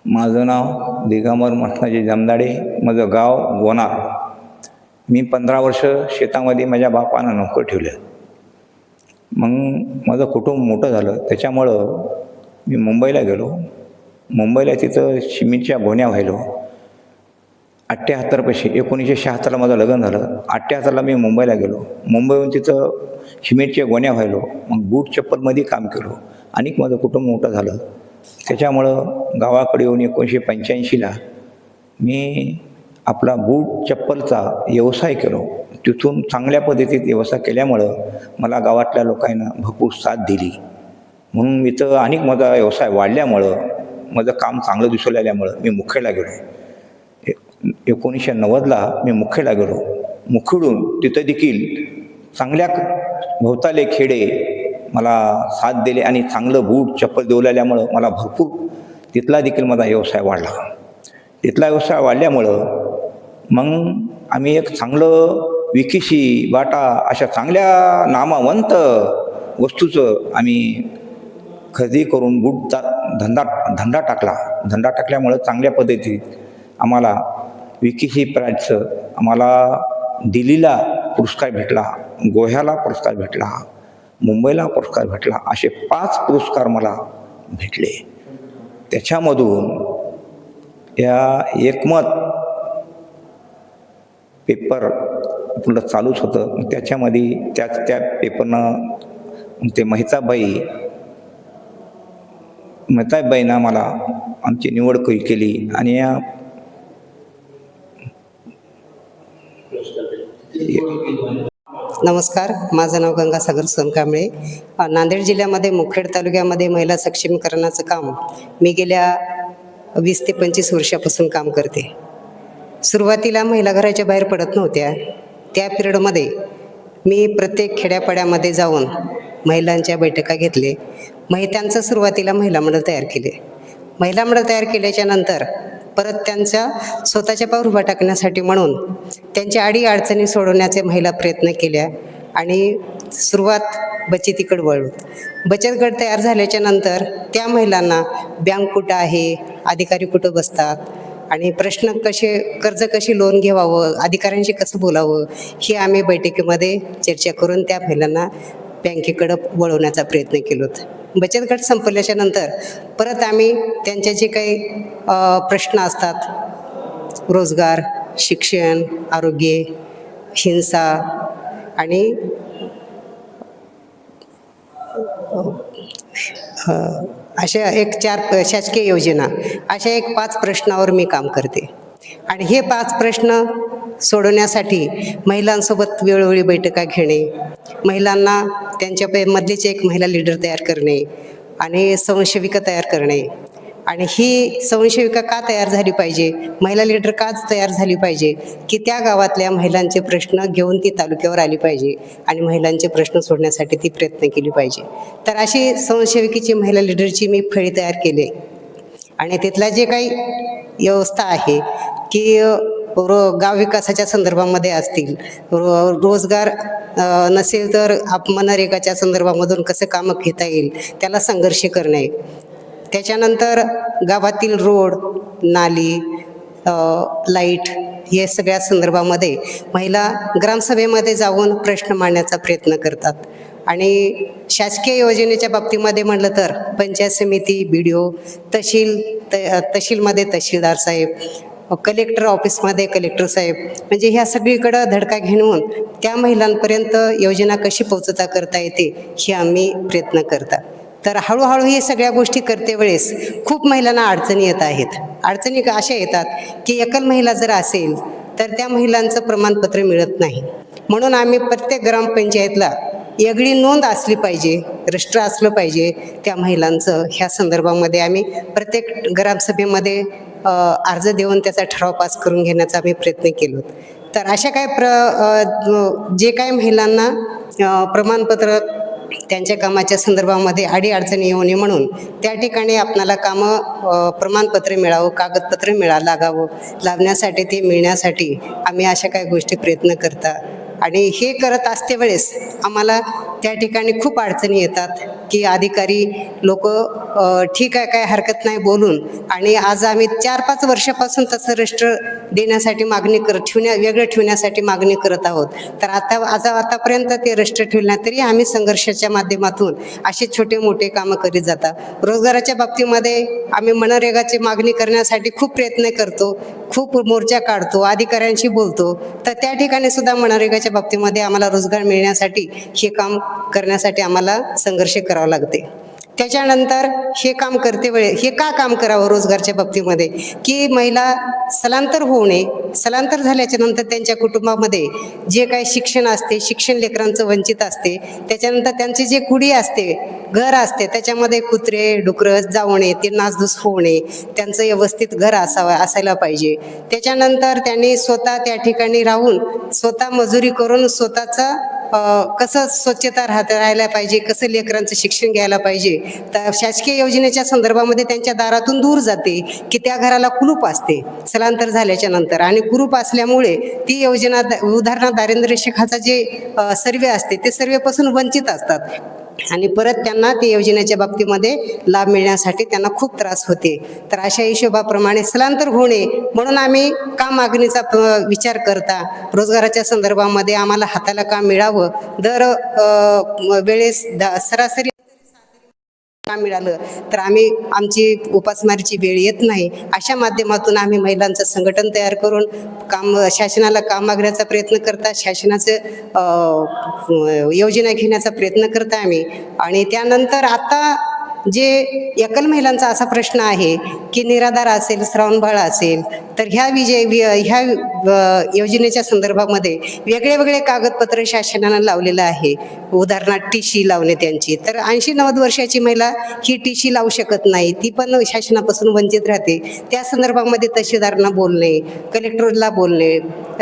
माझं नाव दिगंबर मठनाजी जमदाडे, माझं गाव गोनार. मी 15 वर्ष शेतामध्ये माझ्या बापानं नोकर ठेवलं. मग माझं कुटुंब मोठं झालं, त्याच्यामुळं मी मुंबईला गेलो. मुंबईला तिथं सिमेंटच्या गोण्या व्हायलो. 78 पैसे 1976ला माझं लग्न झालं. 78ला मी मुंबईला गेलो. मुंबईहून तिथं सिमेंटच्या गोण्या व्हायलो. मग बूट चप्पलमध्ये काम केलो. आणि माझं कुटुंब मोठं झालं. त्याच्यामुळं गावाकडे येऊन 1985ला मी आपला बूट चप्पलचा व्यवसाय केलो. तिथून चांगल्या पद्धतीत व्यवसाय केल्यामुळं मला गावातल्या लोकांना भरपूर साथ दिली. म्हणून मी तर अनेक माझा व्यवसाय वाढल्यामुळं माझं काम चांगलं दिसू लागल्यामुळं मी मुखेडला गेलो. 1990ला मी मुखेडला गेलो. मुखेडून तिथं देखील चांगल्या भोवताले खेडे मला साथ दिले आणि चांगलं बूट चप्पल देऊ लागल्यामुळं मला भरपूर तिथला देखील माझा व्यवसाय वाढला. तिथला व्यवसाय वाढल्यामुळं मग आम्ही एक चांगलं विकीशी बाटा अशा चांगल्या नामवंत वस्तूचं आम्ही खरेदी करून बूटचा धंदा टाकला. धंदा टाकल्यामुळं चांगल्या पद्धतीत आम्हाला विकीशी प्राईजचं आम्हाला दिल्लीला पुरस्कार भेटला, गोव्याला पुरस्कार भेटला, मुंबईला पुरस्कार भेटला. असे 5 पुरस्कार मला भेटले. त्याच्यामधून या एकमत पेपर आपलं चालूच होतं. त्याच्यामध्ये त्या पेपरनं ते मेहताबाईंना मला आमची निवड केली आणि या नमस्कार, माझं नाव गंगासागर सोनकांबळे. नांदेड जिल्ह्यामध्ये मुखेड तालुक्यामध्ये महिला सक्षमीकरणाचं काम मी गेल्या 20 ते 25 वर्षापासून काम करते. सुरुवातीला महिला घराच्या बाहेर पडत नव्हत्या. त्या पिरियडमध्ये मी प्रत्येक खेड्यापाड्यामध्ये जाऊन महिलांच्या बैठका घेतले. त्यांचं सुरुवातीला महिला मंडळ तयार केले. महिला मंडळ तयार केल्याच्या नंतर परत त्यांच्या स्वतःच्या पाऊल उभा टाकण्यासाठी म्हणून त्यांच्या अडीअडचणी सोडवण्याचे महिला प्रयत्न केल्या आणि सुरुवात बचतीकडे वळलो. बचत गट तयार झाल्याच्या नंतर त्या महिलांना बँक कुठं आहे, अधिकारी कुठं बसतात आणि कर्ज कशी लोन घ्यावं, अधिकाऱ्यांशी कसं बोलावं, हे आम्ही बैठकीमध्ये चर्चा करून त्या महिलांना बँकेकडं वळवण्याचा प्रयत्न केला होता. बचत गट संपल्याच्या नंतर परत आम्ही त्यांचे जे काही प्रश्न असतात, रोजगार, शिक्षण, आरोग्य, हिंसा आणि अशा 4 शासकीय योजना, अशा 5 प्रश्नावर मी काम करते. आणि हे 5 प्रश्न सोडवण्यासाठी महिलांसोबत वेळोवेळी बैठका घेणे, महिलांना त्यांच्यामधलीच एक महिला लीडर तयार करणे आणि स्वयंसेविका तयार करणे. आणि ही स्वयंसेविका का तयार झाली पाहिजे, महिला लीडर काच तयार झाली पाहिजे, की त्या गावातल्या महिलांचे प्रश्न घेऊन ती तालुक्यावर आली पाहिजे आणि महिलांचे प्रश्न सोडण्यासाठी ती प्रयत्न केली पाहिजे. तर अशी स्वयंसेविकेची महिला लीडरची मी फळी तयार केली. आणि तिथला जे काही व्यवस्था आहे की गाव विकासाच्या संदर्भामध्ये असतील, रोजगार नसेल तर मनरेगाच्या संदर्भामधून कसं कामं घेता येईल त्याला संघर्ष करणे, त्याच्यानंतर गावातील रोड, नाली, लाईट, हे सगळ्या संदर्भामध्ये महिला ग्रामसभेमध्ये जाऊन प्रश्न मांडण्याचा प्रयत्न करतात. आणि शासकीय योजनेच्या बाबतीमध्ये म्हटलं तर पंचायत समिती, BDO, तहसीलमध्ये तहसीलदार साहेब, कलेक्टर ऑफिसमध्ये कलेक्टर साहेब, म्हणजे ह्या सगळीकडं धडका घेऊन त्या महिलांपर्यंत योजना कशी पोहोचता करता येते हे आम्ही प्रयत्न करतात. तर हळूहळू ही सगळ्या गोष्टी करते वेळेस खूप महिलांना अडचणी येत आहेत. अडचणी अशा येतात की एकल महिला जर असेल तर त्या महिलांचं प्रमाणपत्र मिळत नाही. म्हणून आम्ही प्रत्येक ग्रामपंचायतला वेगळी नोंद असली पाहिजे, रजिस्टर असलं पाहिजे त्या महिलांचं. ह्या संदर्भामध्ये आम्ही प्रत्येक ग्रामसभेमध्ये अर्ज देऊन त्याचा ठराव पास करून घेण्याचा आम्ही प्रयत्न केलो. तर अशा जे काही महिलांना प्रमाणपत्र त्यांच्या कामाच्या संदर्भामध्ये अडीअडचणी येऊ नये म्हणून त्या ठिकाणी आपणाला प्रमाणपत्र मिळावं, कागदपत्र लावण्यासाठी ते मिळण्यासाठी आम्ही अशा काही गोष्टी प्रयत्न करता. आणि हे करत असते वेळेस आम्हाला त्या ठिकाणी खूप अडचणी येतात की अधिकारी लोक ठीक आहे काय हरकत नाही बोलून, आणि आज आम्ही 4-5 वर्षापासून तसं रजिस्टर देण्यासाठी मागणी वेगळं ठेवण्यासाठी मागणी करत आहोत. तर आतापर्यंत ते रजिस्टर ठेवलं तरी आम्ही संघर्षाच्या माध्यमातून असे छोटे मोठे कामं करीत जातात. रोजगाराच्या बाबतीमध्ये आम्ही मनरेगाची मागणी करण्यासाठी खूप प्रयत्न करतो, खूप मोर्चा काढतो, अधिकाऱ्यांशी बोलतो. तर त्या ठिकाणी सुद्धा मनरेगाच्या बाबतीमध्ये आम्हाला रोजगार मिळण्यासाठी हे काम करण्यासाठी आम्हाला संघर्ष करावा लागते. त्याच्यानंतर हे काम करते वेळे हे का काम करावं रोजगारच्या बाबतीमध्ये, की महिला स्थलांतर होऊ नये. स्थलांतर झाल्याच्या नंतर त्यांच्या कुटुंबामध्ये जे काही शिक्षण असते, शिक्षण लेकरांचं वंचित असते, त्याच्यानंतर त्यांची जे कुडी असते, घर असते, त्याच्यामध्ये कुत्रे डुकरं जाऊ नये, ते नासधूस होऊ नये, त्यांचं व्यवस्थित घर असायला पाहिजे. त्याच्यानंतर त्यांनी स्वतः त्या ठिकाणी राहून स्वतः मजुरी करून स्वतःचा कसं स्वच्छता राहायला पाहिजे, कसं लेकरांचं शिक्षण घ्यायला पाहिजे. तर शासकीय योजनेच्या संदर्भामध्ये त्यांच्या दारातून दूर जाते की त्या घराला कुलूप असते स्थलांतर झाल्याच्या नंतर, आणि कुलूप असल्यामुळे ती योजना उदाहरणार्थ दारिद्र्य रेषेखालचा जे सर्वे असते ते सर्वेपासून वंचित असतात, आणि परत त्यांना ते योजनेच्या बाबतीमध्ये लाभ मिळण्यासाठी त्यांना खूप त्रास होते. तर अशा हिशोबाप्रमाणे स्थलांतर होऊ नये म्हणून आम्ही काम मागणीचा विचार करता रोजगाराच्या संदर्भामध्ये आम्हाला हाताला काम मिळावं, दर वेळेस सरासरी काम मिळालं तर आमची उपासमारीची वेळ येत नाही. अशा माध्यमातून आम्ही महिलांचं संघटन तयार करून शासनाला काम मागण्याचा प्रयत्न करता, शासनाचं योजना घेण्याचा प्रयत्न करता आम्ही. आणि त्यानंतर आता जे एकल महिलांचा असा प्रश्न आहे की निराधार असेल, श्रावणबाळ असेल, तर ह्या योजनेच्या संदर्भामध्ये वेगळे कागदपत्र शासनानं लावलेलं आहे. उदाहरणार्थ टीशी लावणे त्यांची, तर 80-90 वर्षाची महिला ही टीशी लावू शकत नाही, ती पण शासनापासून वंचित राहते. त्या संदर्भामध्ये तहसीलदारांना बोलणे, कलेक्टरला बोलणे,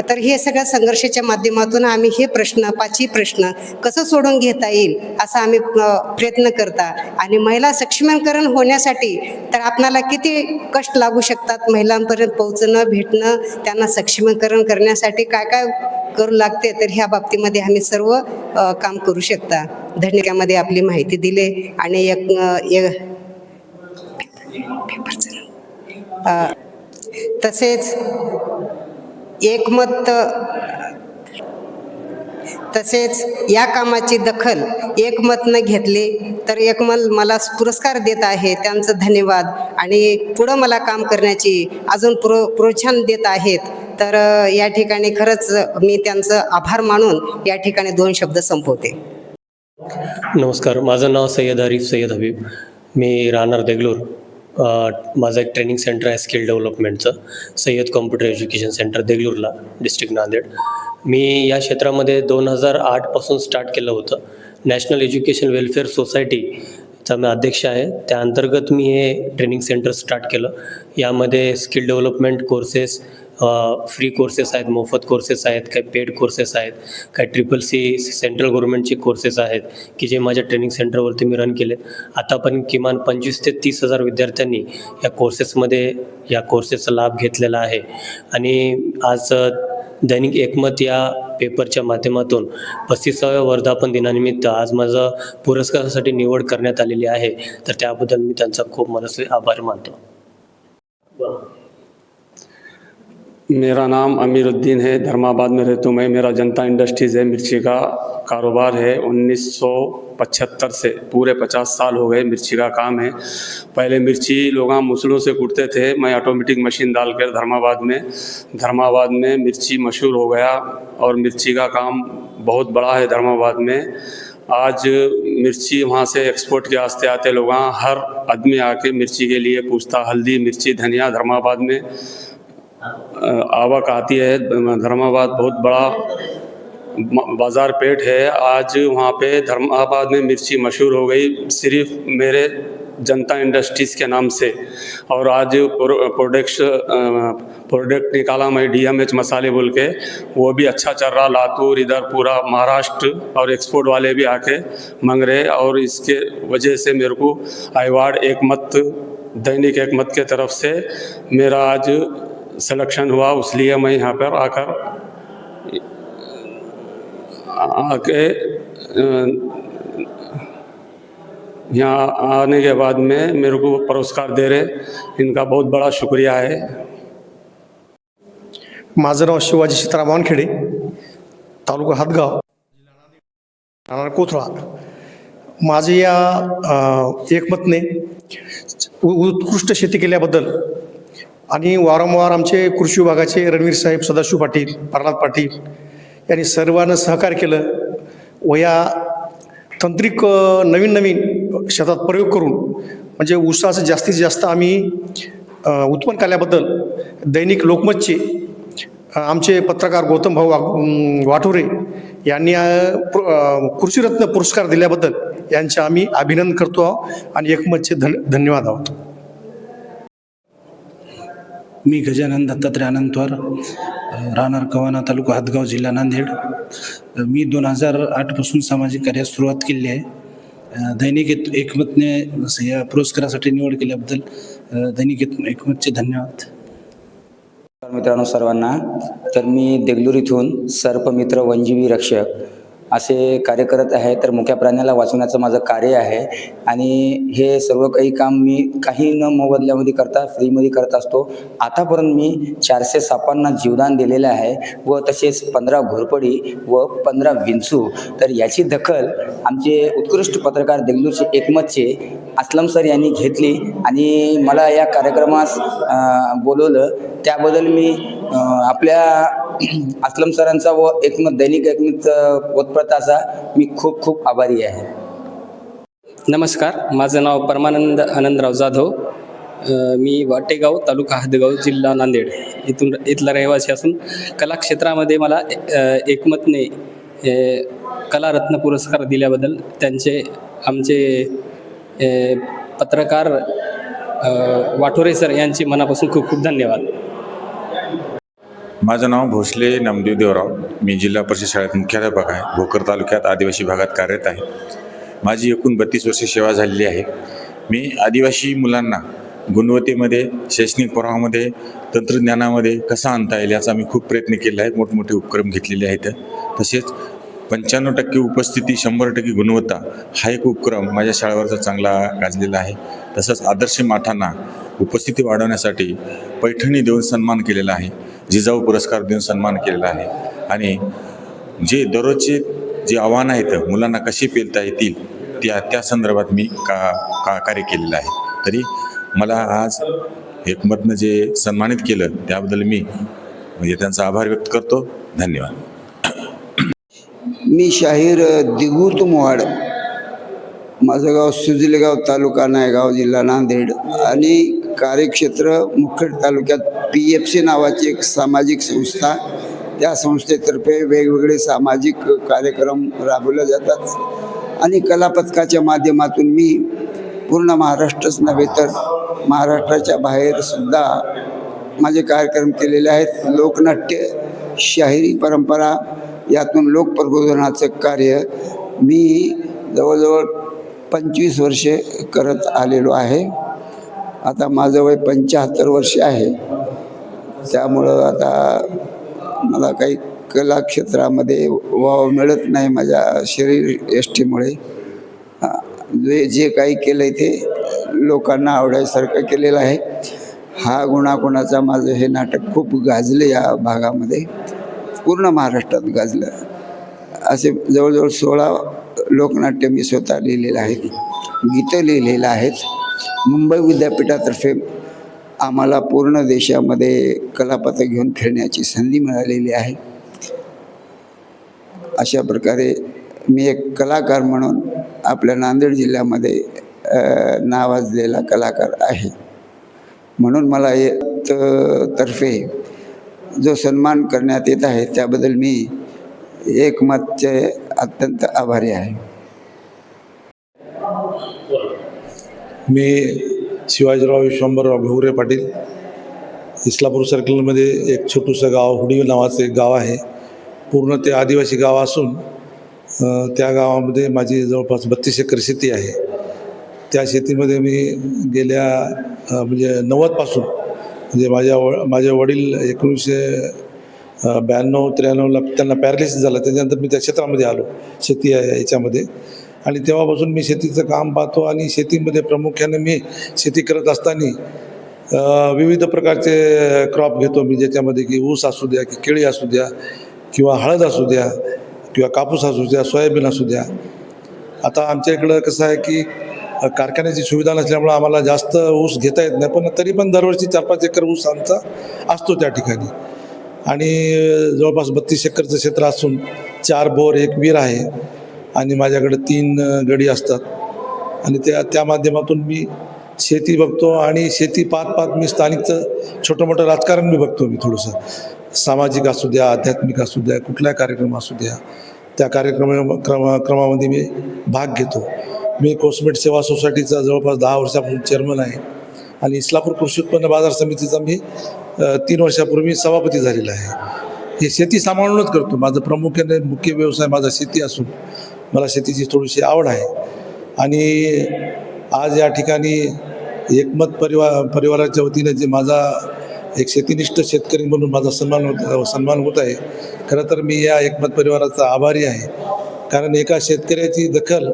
तर हे सगळ्या संघर्षाच्या माध्यमातून आम्ही हे पाचही प्रश्न कसं सोडून घेता येईल असा आम्ही प्रयत्न करता. आणि महिला सक्षमीकरण होण्यासाठी तर आपणाला किती कष्ट लागू शकतात, महिलांपर्यंत पोहोचणं, भेटणं, त्यांना सक्षमीकरण करण्यासाठी काय काय करू लागते, तर ह्या बाबतीमध्ये आम्ही सर्व काम करू शकता. धन्यवादामध्ये आपली माहिती दिली. आणि तसेच या कामाची दखल एकमत न घेतली तर एकमत मला पुरस्कार देत आहे, त्यांचं धन्यवाद. आणि पुढं मला काम करण्याची अजून प्रोत्साहन देत आहेत, तर या ठिकाणी खरंच मी त्यांचं आभार मानून या ठिकाणी 2 शब्द संपवते. नमस्कार, माझं नाव सय्यद आरिफ सय्यद हबीब. मी राहणार देगलूर. माझं एक ट्रेनिंग सेंटर आहे स्किल डेव्हलपमेंटचं, सय्यद कॉम्प्युटर एज्युकेशन सेंटर देगलूरला, डिस्ट्रिक्ट नांदेड. मी या क्षेत्रामध्ये 2008पासून स्टार्ट केलं होतं. नॅशनल एज्युकेशन वेलफेअर सोसायटीचा मी अध्यक्ष आहे. त्या अंतर्गत मी हे ट्रेनिंग सेंटर स्टार्ट केलं. यामध्ये skill development courses, free courses आहेत, मोफत कोर्सेस आहेत, काही पेड कोर्सेस आहेत, काही CCC सेंट्रल गव्हर्नमेंटचे कोर्सेस आहेत की जे माझ्या ट्रेनिंग सेंटरवरती मी रन केलेत. आतापर्यंत किमान 25,000 ते 30,000 विद्यार्थ्यांनी या कोर्सेसचा लाभ घेतलेला आहे. आणि आज दैनिक एकमत या पेपरच्या माध्यमातून 35व्या वर्धापन दिनानिमित्त आज माझं पुरस्कारासाठी निवड करण्यात आलेली आहे. तर त्याबद्दल मी त्यांचा खूप मनस्वी आभार मानतो. मेरा नाम अमीरुद्दीन है, धर्माबाद में रहता हूँ मैं. मेरा जनता इंडस्ट्रीज़ है, मिर्ची का कारोबार है. 1975 से पूरे 50 साल हो गए मिर्ची का काम है. पहले मिर्ची लोग मुसलों से कूटते थे, मैं ऑटोमेटिक मशीन डालकर धर्माबाद में मिर्ची मशहूर हो गया और मिर्ची का काम बहुत बड़ा है धर्माबाद में. आज मिर्ची वहाँ से एक्सपोर्ट के वास्ते आते लोग, हर आदमी आके मिर्ची के लिए पूछता. हल्दी, मिर्ची, धनिया धर्माबाद में आवक आती है. धर्माबाद बहुत बड़ा बाज़ार पेट है. आज वहाँ पे धर्माबाद में मिर्ची मशहूर हो गई सिर्फ मेरे जनता इंडस्ट्रीज़ के नाम से. और आज प्रोडक्ट निकाला मैं DMH मसाले बोल के, वो भी अच्छा चल रहा. लातूर, इधर पूरा महाराष्ट्र और एक्सपोर्ट वाले भी आके मांग रहे. और इसके वजह से मेरे को अवार्ड एकमत, दैनिक एकमत के तरफ से मेरा आज सिलेक्शन हुआ. इसलिए मैं यहाँ पर आके यहाँ आने के बाद में मेरे को पुरस्कार दे रहे, इनका बहुत बड़ा शुक्रिया है। माझं नाव शिवाजी सीताराम वानखेडे, तालुका हातगाव, राहणार कोथळा. माझे या एकमतने उत्कृष्ट शेती केल्याबद्दल आणि वारंवार आमचे कृषी विभागाचे रणवीर साहेब, सदाशिव पाटील, प्रल्हाद पाटील यांनी सर्वांना सहकार्य केलं व या तांत्रिक नवीन नवीन शेतात प्रयोग करून म्हणजे ऊसाचं जास्तीत जास्त आम्ही उत्पन्न केल्याबद्दल दैनिक लोकमतचे आमचे पत्रकार गौतम भाऊ वाठोरे यांनी कृषीरत्न पुरस्कार दिल्याबद्दल यांचे आम्ही अभिनंदन करतो आहोत आणि एकमतचे धन्यवाद आहोत. मी गजानन दत्तात्रय अनंतवार, राहणार कवाना, तालुका हातगाव, जिल्हा नांदेड. मी 2008 पासून सामाजिक कार्यास सुरुवात केली आहे. दैनिक एकमतने या पुरस्कारासाठी निवड केल्याबद्दल दैनिक एकमतचे धन्यवाद. मित्रांनो सर्वांना, तर मी देगलूर इथून सर्पमित्र वनजीवी रक्षक असे कार्य करत आहे. तर मुक्या प्राण्याला वाचवण्याचं माझं कार्य आहे आणि हे सर्व काही काम मी काही न मोबदल्यामध्ये करता फ्रीमध्ये करत असतो. आतापर्यंत मी 400 सापांना जीवदान दिलेलं आहे व तसेच 15 घोरपडी व 15 विंचू. तर याची दखल आमचे उत्कृष्ट पत्रकार देगलूरचे एकमतचे असलम सर यांनी घेतली आणि मला या कार्यक्रमास बोलवलं. त्याबद्दल मी आपल्या असलम सरांचा व एकमत दैनिक एकमत वतप्रताचा मी खूप खूप आभारी आहे. नमस्कार, माझं नाव परमानंद आनंदराव जाधव. मी वाटेगाव, तालुका हातगाव, जिल्हा नांदेड इथला रहिवासी असून कला क्षेत्रामध्ये मला एकमतने कलारत्न पुरस्कार दिल्याबद्दल आमचे पत्रकार वाठोरे सर यांचे मनापासून खूप खूप धन्यवाद. माझं नाव भोसले नामदेव देवराव. मी जिल्हा परिषद शाळेत मुख्याध्यापक आहे. भोकर तालुक्यात आदिवासी भागात कार्यरत आहे. माझी एकूण 32 वर्षे सेवा झालेली आहे. मी आदिवासी मुलांना गुणवत्तेमध्ये, शैक्षणिक प्रवाहामध्ये, तंत्रज्ञानामध्ये कसा आणता येईल याचा मी खूप प्रयत्न केला आहे. मोठमोठे उपक्रम घेतलेले आहेत. तसेच 95% उपस्थिती, 100% गुणवत्ता हा एक उपक्रम माझ्या शाळेवरचा चांगला गाजलेला आहे. तसंच आदर्श माठांना उपस्थिती वाढवण्यासाठी पैठणी देऊन सन्मान केलेला आहे. जिजाऊ पुरस्कार देऊन सन्मान केलेला आहे. आणि जे दररोजचे जे आव्हानं आहेत मुलांना कशी पेलता येतील त्या संदर्भात मी कार्य केलेलं आहे. तरी मला आज एकमतनं जे सन्मानित केलं त्याबद्दल मी म्हणजे त्यांचा आभार व्यक्त करतो. धन्यवाद. मी शाहीर दिगूर तुमवाड, माझं गाव सुजलेगाव, तालुका नायगाव, जिल्हा नांदेड आणि कार्यक्षेत्र मुखेड तालुक्यात PFC नावाची एक सामाजिक संस्था. त्या संस्थेतर्फे वेगवेगळे सामाजिक कार्यक्रम राबवले जातात आणि कलापथकाच्या माध्यमातून मी पूर्ण महाराष्ट्रच नव्हे तर महाराष्ट्राच्या बाहेरसुद्धा माझे कार्यक्रम केलेले आहेत. लोकनाट्य, शाहिरी परंपरा यातून लोकप्रबोधनाचं कार्य मी जवळजवळ 25 वर्षे करत आलेलो आहे. आता माझं वय 75 वर्षे आहे. त्यामुळं आता मला काही कला क्षेत्रामध्ये वाव मिळत नाही माझ्या शरीर यष्टीमुळे. जे काही केलं आहे ते लोकांना आवडायसारखं केलेलं आहे. हा गुणागुणाचा माझं हे नाटक खूप गाजले या भागामध्ये, पूर्ण महाराष्ट्रात गाजलं. असे जवळजवळ 16 लोकनाट्य मी स्वतः लिहिलेलं आहेत, गीतं लिहिलेलं आहेत. मुंबई विद्यापीठातर्फे आम्हाला पूर्ण देशामध्ये कलापथक घेऊन फिरण्याची संधी मिळालेली आहे. अशा प्रकारे मी एक कलाकार म्हणून आपल्या नांदेड जिल्ह्यामध्ये नावाजलेला कलाकार आहे. म्हणून मला तर्फे जो सन्मान करण्यात येत आहे त्याबद्दल मी एकमतचे अत्यंत आभारी आहे. मी शिवाजीराव विश्वंभरराव घोगरे पाटील, इस्लापूर सर्कलमध्ये एक छोटूसं गाव हुडी नावाचं एक गाव आहे. पूर्ण ते आदिवासी गाव असून त्या गावामध्ये माझी जवळपास 32 एकर शेती आहे. त्या शेतीमध्ये मी गेल्या म्हणजे 90पासून म्हणजे माझे वडील 1992-93ला त्यांना पॅरालिसिस झाला. त्याच्यानंतर मी त्या क्षेत्रामध्ये आलो शेती याच्यामध्ये आणि तेव्हापासून मी शेतीचं काम पाहतो आणि शेतीमध्ये प्रामुख्याने मी शेती करत असताना विविध प्रकारचे क्रॉप घेतो मी, ज्याच्यामध्ये की ऊस असू द्या, की केळी असू द्या, किंवा हळद असू द्या, किंवा कापूस असू द्या, सोयाबीन असू द्या. आता आमच्या इकडं कसं आहे की कारखान्याची सुविधा नसल्यामुळं आम्हाला जास्त ऊस घेता येत नाही, पण तरी पण दरवर्षी 4-5 एकर ऊस आमचा असतो त्या ठिकाणी. आणि जवळपास 32 एकरचं क्षेत्र असून 4 बोर, 1 विहीर आहे आणि माझ्याकडे 3 गडी असतात. आणि त्या माध्यमातून मी शेती बघतो आणि शेती पाहत मी स्थानिकचं छोटं मोठं राजकारण मी बघतो. मी थोडंसं सामाजिक असू द्या, आध्यात्मिक असू द्या, कुठलाही कार्यक्रम असू द्या, त्या क्रमामध्ये मी भाग घेतो. मी कोस्मेट सेवा सोसायटीचा जवळपास 10 वर्षापासून चेअरमन आहे आणि इस्लापूर कृषी उत्पन्न बाजार समितीचा मी 3 वर्षापूर्वी सभापती झालेला आहे. हे शेती सांभाळूनच करतो. माझं प्रामुख्याने मुख्य व्यवसाय माझा शेती असून मला शेतीची थोडीशी आवड आहे. आणि आज या ठिकाणी एकमत परिवाराच्या वतीने जे माझा एक शेतीनिष्ठ शेतकरी म्हणून माझा सन्मान होत आहे. खरं तर मी या एकमत परिवाराचा आभारी आहे, कारण एका शेतकऱ्याची दखल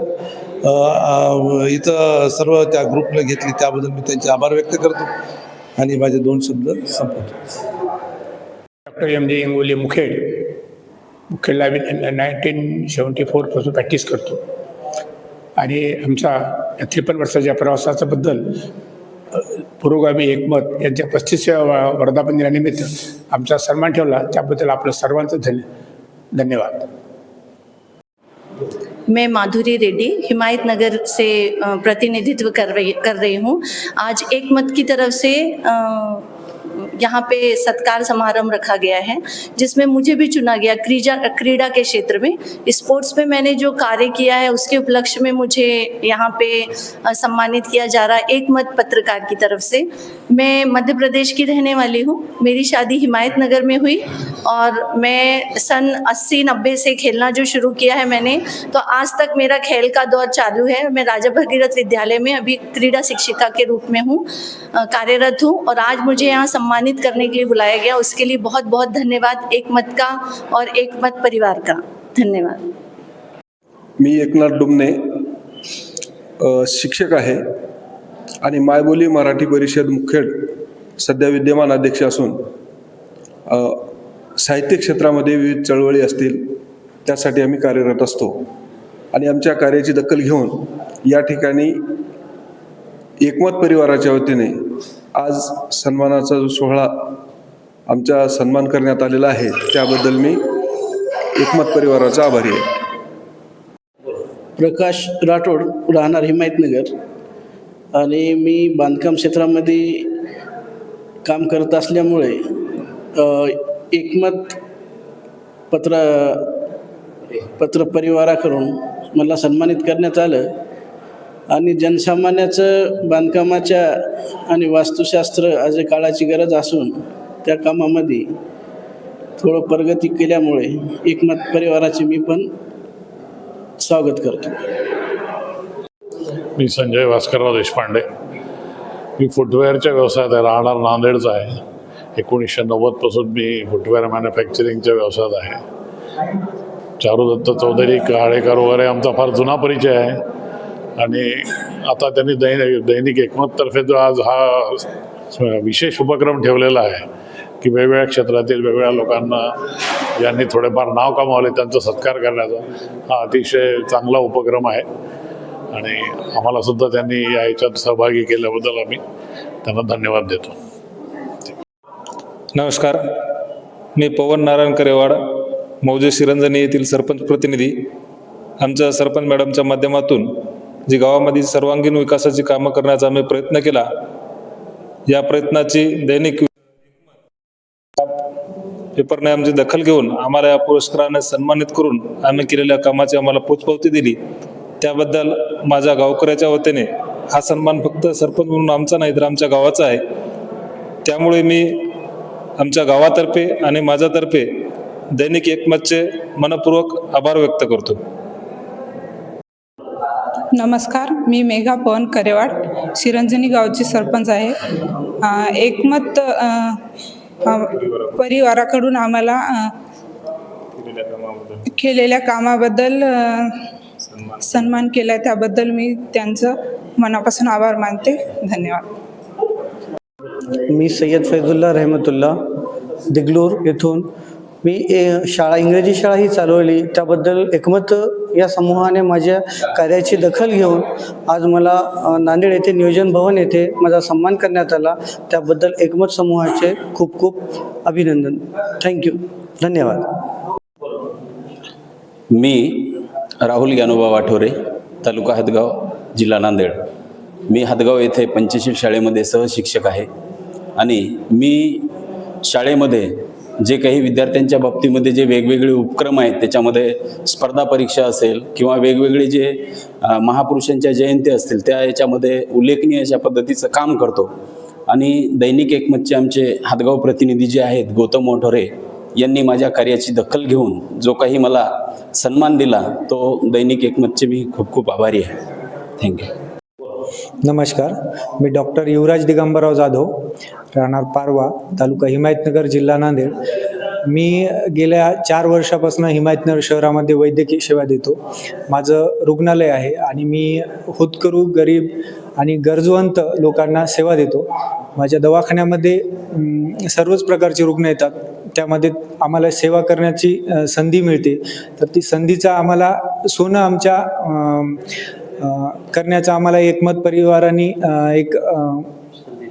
इथं सर्व त्या ग्रुपने घेतली, त्याबद्दल मी त्यांचे आभार व्यक्त करतो आणि माझे 2 शब्द संपवतो. डॉक्टर MJ इंगोले मुखेडला मी 1974 प्रॅक्टिस करतो आणि आमच्या 53 वर्षाच्या प्रवासाच्याबद्दल पुरोगामी एकमत यांच्या 35व्या वर्धापन दिनानिमित्त आमचा सन्मान ठेवला, त्याबद्दल आपलं सर्वांचं धन्यवाद. मैं माधुरी रेड्डी हिमायत नगर से प्रतिनिधित्व कर रही हूँ. आज एकमत की तरफ से यहाँ पे सत्कार समारोह रखा गया है, जिसमें मुझे भी चुना गया क्रीड़ा के क्षेत्र में. स्पोर्ट्स में मैंने जो कार्य किया है उसके उपलक्ष्य में मुझे यहाँ पे सम्मानित किया जा रहा है एकमत पत्रकार की तरफ से. मैं मध्य प्रदेश की रहने वाली हूँ. मेरी शादी हिमायत नगर में हुई और मैं सन 80-90 से खेलना जो शुरू किया है मैंने, तो आज तक मेरा खेल का दौर चालू है. मैं राजा भगीरथ विद्यालय में अभी क्रीड़ा शिक्षिका के रूप में हूँ, कार्यरत हूँ. और आज मुझे यहाँ सम्मानित करने के लिए बुलाया गया, उसके लिए बहुत बहुत धन्यवाद एकमत का और एकमत परिवार का. धन्यवाद. मी एकनाथ डुमने शिक्षक आहे आणि मायबोली मराठी परिषद मुखेड सध्या विद्यमान अध्यक्ष असून साहित्य क्षेत्रामध्ये विविध चळवळी असतील त्यासाठी आम्ही कार्यरत असतो. आणि आमच्या कार्याची दखल घेऊन या ठिकाणी एकमत परिवाराच्या वतीने आज सन्मानाचा जो सोहळा आमचा सन्मान करण्यात आलेला आहे, त्याबद्दल मी एकमत परिवाराचा आभारी आहे. प्रकाश राठोड, राहणार हिमायतनगर, आणि मी बांधकाम क्षेत्रामध्ये काम करत असल्यामुळे एकमत पत्र परिवाराकडून मला सन्मानित करण्यात आलं. आणि जनसामान्याचं बांधकामाच्या आणि वास्तुशास्त्र आज काळाची गरज असून त्या कामामध्ये थोडं प्रगती केल्यामुळे एकमत परिवाराचे मी पण स्वागत करतो. मी संजय भास्करराव देशपांडे. मी फुटवेअरच्या व्यवसायात आहे, राहणार नांदेडचा आहे. 1990 पासून मी फुटवेअर मॅन्युफॅक्चरिंगच्या व्यवसायात आहे. चारुदत्त चौधरी काळेकर वगैरे आमचा फार जुना परिचय आहे. आणि आता त्यांनी दैनिक एकमततर्फे जो आज हा विशेष उपक्रम ठेवलेला आहे की वेगवेगळ्या क्षेत्रातील वेगवेगळ्या लोकांना ज्यांनी थोडेफार नाव कमावले त्यांचा सत्कार करण्याचा हा अतिशय चांगला उपक्रम आहे. आणि आम्हाला सुद्धा त्यांनी या ह्याच्यात सहभागी केल्याबद्दल आम्ही त्यांना धन्यवाद देतो. नमस्कार, मी पवन नारायण करेवाड, मौजे शिरंजनी येथील सरपंच प्रतिनिधी. आमच्या सरपंच मॅडमच्या माध्यमातून जी गावामध्ये सर्वांगीण विकासाची कामं करण्याचा आम्ही प्रयत्न केला, या प्रयत्नाची दैनिक पेपरने आमची दखल घेऊन आम्हाला या पुरस्काराने सन्मानित करून आम्ही केलेल्या कामाची आम्हाला पोचपावती दिली. त्याबद्दल माझ्या गावकऱ्याच्या वतीने हा सन्मान फक्त सरपंच म्हणून आमचा नाही तर आमच्या गावाचा आहे. त्यामुळे मी आमच्या गावातर्फे आणि माझ्यातर्फे दैनिक एकमतचे मनपूर्वक आभार व्यक्त करतो. नमस्कार, मी मेघा पवन करेवाड, शिरंजनी गावची सरपंच आहे. एकमत परिवाराकडून आम्हाला केलेल्या कामाबद्दल सन्मान केला आहे त्याबद्दल मी त्यांचं मनापासून आभार मानते. धन्यवाद. मी सय्यद फैजुल्ला रहमतुल्ला देगलूर येथून मी इंग्रजी शाळा ही चालवली. त्याबद्दल एकमत या समूहाने माझ्या कार्याची दखल घेऊन आज मला नांदेड येथे नियोजन भवन येथे माझा सन्मान करण्यात आला. त्याबद्दल एकमत समूहाचे खूप खूप अभिनंदन. थँक्यू. धन्यवाद. मी राहुल ज्ञानोबा वाठोरे, तालुका हदगाव, जिल्हा नांदेड. मी हदगाव येथे पंचशील शाळेमध्ये सहशिक्षक आहे आणि मी शाळेमध्ये जे काही विद्यार्थ्यांच्या बाबतीमध्ये जे वेगवेगळे उपक्रम आहेत त्याच्यामध्ये स्पर्धा परीक्षा असेल किंवा वेगवेगळे जे महापुरुषांच्या जयंती असतील त्या याच्यामध्ये उल्लेखनीय अशा पद्धतीचं काम करतो. आणि दैनिक एकमतचे आमचे हदगाव प्रतिनिधी जे आहेत गौतम मोठोरे यांनी माझ्या कार्याची दखल घेऊन जो काही मला सन्मान दिला तो दैनिक एकमतचे मी खूप खूप आभारी आहे. थँक्यू. नमस्कार. मी डॉक्टर युवराज दिगंबरराव जाधव, राहणार पारवा, तालुका हिमायतनगर, जिल्हा नांदेड. मी गेल्या 4 वर्षापासून हिमायतनगर शहरामध्ये वैद्यकीय सेवा देतो. माझं रुग्णालय आहे आणि मी होतकरू, गरीब आणि गरजवंत लोकांना सेवा देतो. माझ्या दवाखान्यामध्ये सर्वच प्रकारचे रुग्ण येतात. त्यामध्ये आम्हाला सेवा करण्याची संधी मिळते. तर ती संधीचा आम्हाला सोनं आमच्या करण्याचा आम्हाला एकमत परिवाराने एक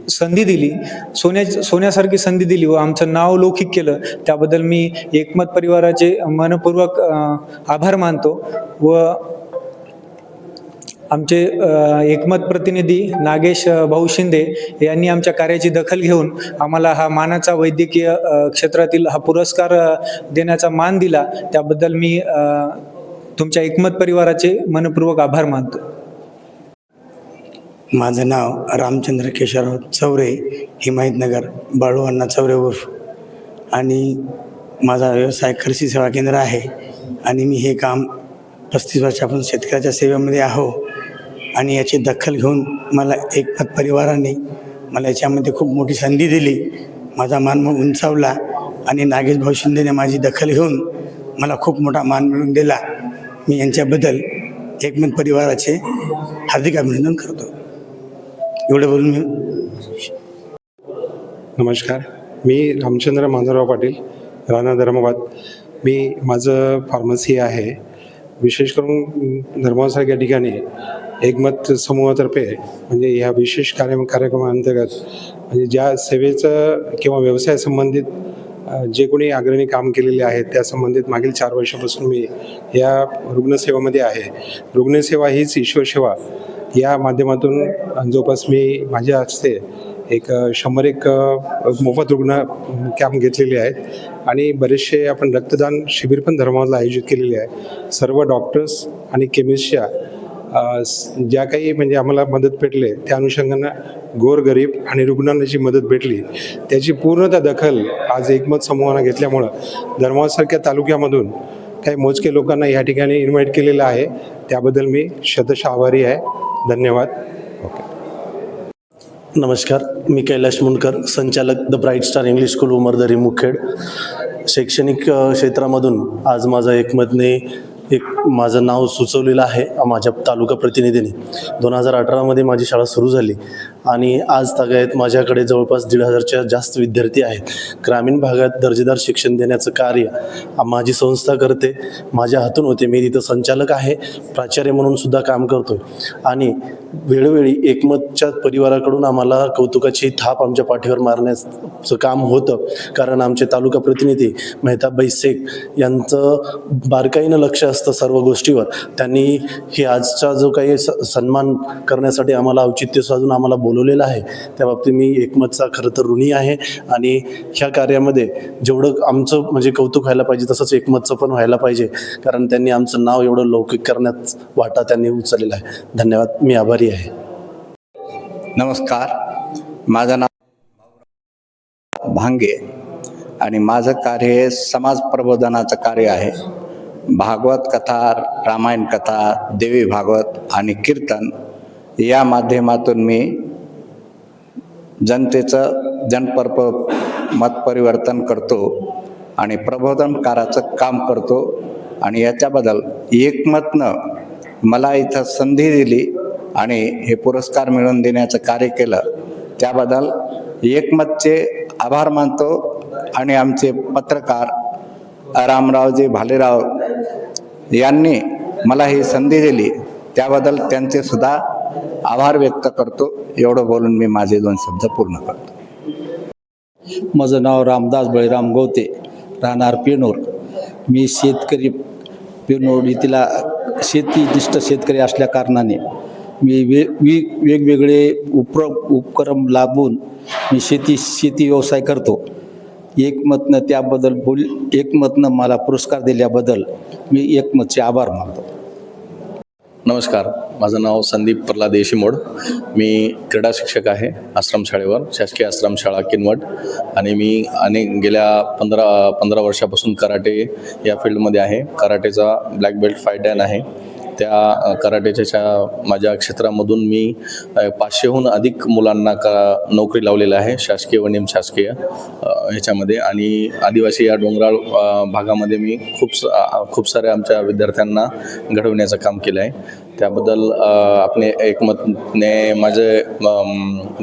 संधी दिली, सोन्यासारखी संधी दिली व आमचं नाव लौकिक केलं. त्याबद्दल मी एकमत परिवाराचे मनपूर्वक आभार मानतो. व आमचे एकमत प्रतिनिधी नागेश भाऊ शिंदे यांनी आमच्या कार्याची दखल घेऊन आम्हाला हा मानाचा वैद्यकीय क्षेत्रातील हा पुरस्कार देण्याचा मान दिला. त्याबद्दल मी तुमच्या एकमत परिवाराचे मनपूर्वक आभार मानतो. माझं नाव रामचंद्र केशवराव चौरे, हिमायतनगर, बाळू अण्णा चौरे उर्फ. आणि माझा व्यवसाय कृषी सेवा केंद्र आहे आणि मी हे काम 35 वर्षापासून शेतकऱ्याच्या सेवेमध्ये आहो. आणि याची दखल घेऊन मला एकमत परिवाराने मला याच्यामध्ये खूप मोठी संधी दिली. माझा मान मग उंचावला आणि नागेश भाऊ शिंदेने माझी दखल घेऊन मला खूप मोठा मान मिळवून दिला. मी यांच्याबद्दल एकमत परिवाराचे हार्दिक अभिनंदन करतो. एवढं बोलून मी. नमस्कार. मी रामचंद्र माधवराव पाटील, राणा धर्माबाद. माझं फार्मसी आहे. विशेष करून धर्मासारख्या ठिकाणी एकमत समूहातर्फे म्हणजे ह्या विशेष कार्यक्रमाअंतर्गत म्हणजे ज्या सेवेचं किंवा व्यवसाय संबंधित जे कोणी अग्रणी काम केलेले आहेत त्या संबंधित मागील 4 वर्षापासून मी या रुग्णसेवामध्ये आहे. रुग्णसेवा हीच ईश्वरसेवा या माध्यमातून जवळपास मी माझ्या हस्ते एक 101 मोफत रुग्ण कॅम्प घेतलेले आहेत आणि बरेचसे आपण रक्तदान शिबिर पण धर्माला आयोजित केलेले आहे. सर्व डॉक्टर्स आणि केमिस्टच्या ज्या काही म्हणजे आम्हाला मदत भेटले त्या अनुषंगानं गोरगरीब आणि रुग्णांना जी मदत भेटली त्याची पूर्णतः दखल आज एकमत समूहानं घेतल्यामुळं धर्मासारख्या तालुक्यामधून काही मोजके लोकांना या ठिकाणी इन्व्हाइट केलेलं आहे. त्याबद्दल मी शतशः आभारी आहे. धन्यवाद. नमस्कार. मी कैलाश मुंडकर, संचालक the bright star English school Umardari Mukhed. शैक्षणिक क्षेत्रामधून आज माझा एकमतने माझं नाव सुचवलेलं आहे माझ्या तालुका प्रतिनिधीने. 2018मध्ये माझी शाळा सुरू झाली आणि आज तागायत माझ्याकडे जवळपास 1,500च्या जास्त विद्यार्थी आहेत. ग्रामीण भागात दर्जेदार शिक्षण देण्याचं कार्य माझी संस्था करते. माझ्या हातून होते. मी तिथं संचालक आहे, प्राचार्य म्हणून सुद्धा काम करतो. आणि वेळोवेळी एकमतच्या परिवाराकडून आम्हाला कौतुकाची थाप आमच्या पाठीवर मारण्याचं काम होतं. कारण आमचे तालुका प्रतिनिधी मेहताबभाई शेख यांचं बारकाईनं लक्ष असतं सर्व गोष्टीवर. त्यांनी हे आजचा जो काही सन्मान करण्यासाठी आम्हाला औचित्य साधून आम्हाला बोलवलेलं आहे त्या बाबतीत मी एकमतचा खरं तर ऋणी आहे. आणि ह्या कार्यामध्ये जेवढं आमचं म्हणजे कौतुक व्हायला पाहिजे तसंच एकमतचं पण व्हायला पाहिजे, कारण त्यांनी आमचं नाव एवढं लौकिक करण्यात वाटा त्यांनी उचललेला आहे. धन्यवाद. मी आभारी आहे. नमस्कार. माझं नाव भांगे आणि माझं कार्य हे समाज प्रबोधनाचं कार्य आहे. भागवत कथा, रामायण कथा, देवी भागवत आणि कीर्तन या माध्यमातून मी जनतेचं मत परिवर्तन करतो आणि प्रबोधनकाराचं काम करतो. आणि याच्याबद्दल एकमतनं मला इथं संधी दिली आणि हे पुरस्कार मिळवून देण्याचं कार्य केलं, त्याबद्दल एकमतचे आभार मानतो. आणि आमचे पत्रकार रामरावजी भालेराव यांनी मला ही संधी दिली, त्याबद्दल त्यांचे सुद्धा आभार व्यक्त करतो. एवढं बोलून मी माझे 2 शब्द पूर्ण करतो. माझं नाव रामदास बळीराम गवते, राहणार पेनोर. मी शेतकरी, पेनोर इथला शेतीनिष्ठ शेतकरी असल्या कारणाने मी वेगवेगळे उपक्रम लाभून मी शेती व्यवसाय करतो. एकमतनं त्याबद्दल एकमतनं मला पुरस्कार दिल्याबद्दल मी एकमतचे आभार मानतो. नमस्कार, माझं नाव संदीप प्रल्हाद येशीमोड. मी क्रीडा शिक्षक आहे आश्रमशाळेवर, शासकीय आश्रमशाळा किनवट. आणि मी गेल्या 15 वर्षापासून कराटे या फील्डमध्ये आहे. कराटेचा ब्लॅक बेल्ट 5 डॅन आहे. त्या कराटेच्या माझ्या क्षेत्रामधून मी 500हून अधिक मुलांना नोकरी लावलेलं आहे, शासकीय व निमशासकीय ह्याच्यामध्ये. आणि आदिवासी या डोंगराळ भागामध्ये मी खूप साऱ्या आमच्या विद्यार्थ्यांना घडवण्याचं काम केलं आहे. त्याबद्दल आपले एकमतने माझे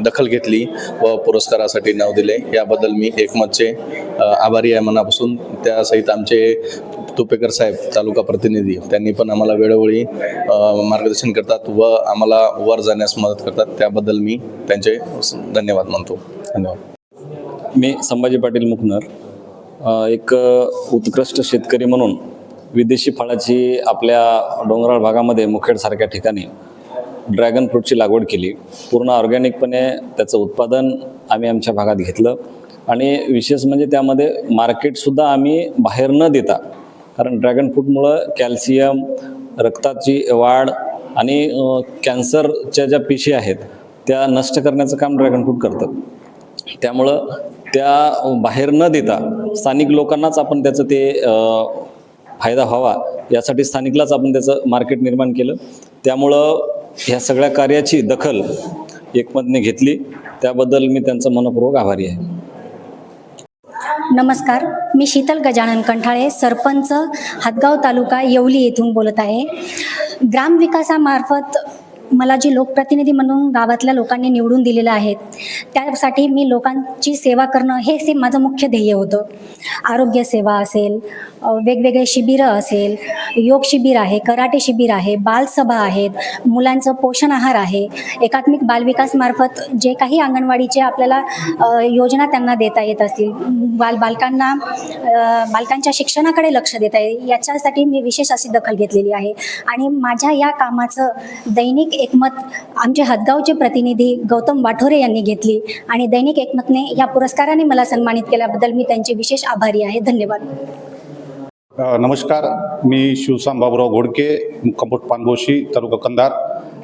दखल घेतली व पुरस्कारासाठी नाव दिले, याबद्दल मी एकमतचे आभारी आहे मनापासून. त्यासहित आमचे तुपेकर साहेब तालुका प्रतिनिधी, त्यांनी पण आम्हाला वेळोवेळी मार्गदर्शन करतात व आम्हाला वर जाण्यास मदत करतात. त्याबद्दल मी त्यांचे धन्यवाद मानतो. धन्यवाद. मी संभाजी पाटील मुकनर, एक उत्कृष्ट शेतकरी म्हणून विदेशी फळाची आपल्या डोंगराळ भागामध्ये मुखेडसारख्या ठिकाणी ड्रॅगन फ्रूटची लागवड केली. पूर्ण ऑर्गॅनिकपणे त्याचं उत्पादन आम्ही आमच्या भागात घेतलं. आणि विशेष म्हणजे त्यामध्ये मार्केटसुद्धा आम्ही बाहेर न देता, कारण ड्रॅगन फ्रूटमुळं कॅल्शियम, रक्ताची वाढ आणि कॅन्सरच्या ज्या पेशी आहेत त्या नष्ट करण्याचं काम ड्रॅगन फ्रूट करतं. त्यामुळं त्या बाहेर न देता स्थानिक लोकांनाच आपण त्याचं ते फायदा व्हावा यासाठी स्थानिकलाच आपण त्याचं मार्केट निर्माण केलं. त्यामुळं ह्या सगळ्या कार्याची दखल एकमतने घेतली, त्याबद्दल मी त्यांचा मनपूर्वक आभारी आहे. नमस्कार, मी शीतल गजानन कंठाळे, सरपंच हातगाव तालुका येवली येथून बोलत आहे. ग्रामविकासामार्फत मला जे लोकप्रतिनिधी म्हणून गावातल्या लोकांनी निवडून दिलेलं आहे, त्यासाठी मी लोकांची सेवा करणं हे माझं मुख्य ध्येय होतं. आरोग्य सेवा असेल, वेगवेगळे शिबिरं असेल, योग शिबिर आहे, कराटे शिबिर आहे, बालसभा आहेत, मुलांचं पोषण आहार आहे, एकात्मिक बालविकासमार्फत जे काही अंगणवाडीचे आपल्याला योजना त्यांना देता येत असतील, बालकांच्या शिक्षणाकडे लक्ष देता येईल, याच्यासाठी मी विशेष अशी दखल घेतलेली आहे. आणि माझ्या या कामाचं दैनिक एकमत आमचे हदगावचे प्रतिनिधी गौतम वाठोरे यांनी घेतली आणि दैनिक एकमतने या पुरस्काराने मला सन्मानित केल्याबद्दल मी त्यांचे विशेष आभारी आहे. धन्यवाद. नमस्कार, मी शिवसाम बाबुराव घोडके, मुक्कामपोस्ट पानबोशी, तालुका कंधार